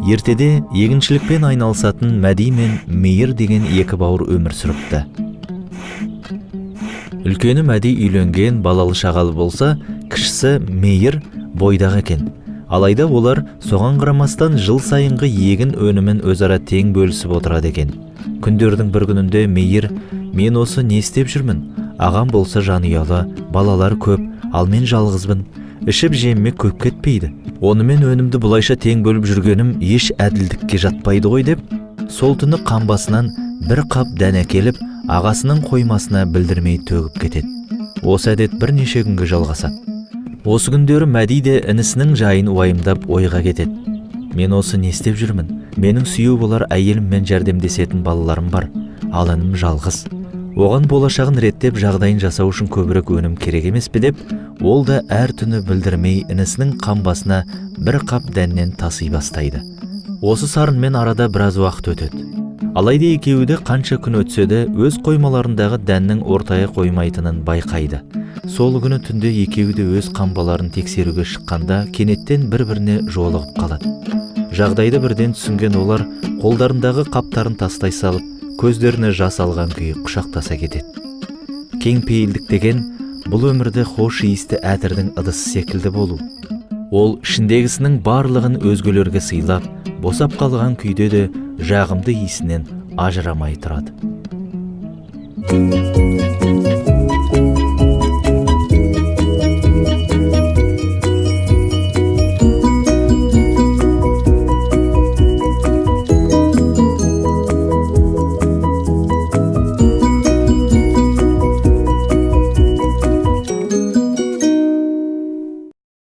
Ертеде егіншілікпен айналысатын Мәди мен Мейір деген екі бауыр өмір сүріпті. Үлкені Мәди үйленген, балалы шағалы болса, кішісі Мейір бойдағы екен. Алайда олар соған қарамастан жыл сайынғы егін өнімін өзара тең бөлісіп отырады екен. Күндердің бір күнінде Мейір: "Мен осы не істеп жүрмін? Ағам болса жанұялы, балалар көп, ал мен жалғызбын. Ішіп жемме көп кетпейді. Онымен өнімді бұлайша тең бөліп жүргенім еш әділдікке жатпайды ғой" деп, сол түні қамбасынан бір қап дән әкеліп, ағасының қоймасына білдірмей төгіп кетеді. Осы әдет бірнеше күнге жалғасады. Осы күндері Мәди де інісінің жайын уайымдап ойға кетеді. "Мен осы не істеп жүрмін? Менің сүйеу болар әйеліммен жәрдемдесетін балаларым бар, ал інім жалғыз. Оған болашағын реттеп жағдайын жасау үшін көбірек өнім керек емес пе?" деп, ол да әр түні білдірмей інісінің қамбасына бір қап дәннен таси бастайды. Осы сарынмен арада біраз уақыт өтеді. Алайда екеуі де қанша күн өтсе де өз қоймаларындағы дәннің ортaya қоймайтынын байқайды. Сол күні түнде екеуі де өз қамбаларын тексеруге шыққанда кенеттен бір-біріне жолығып қалады. Жағдайды бірден түсінген олар қолдарындағы қаптарын тастай салып, көздеріне жас алған күйі құшақтаса кетеді. Кеңпейілдік деген бұл өмірде хош иісті әтірдің ыдысы секілді болу. Ол ішіндегісінің барлығын өзгелерге сыйлап, босап қалған күйде де жағымды иісінен ажырамай тұрады.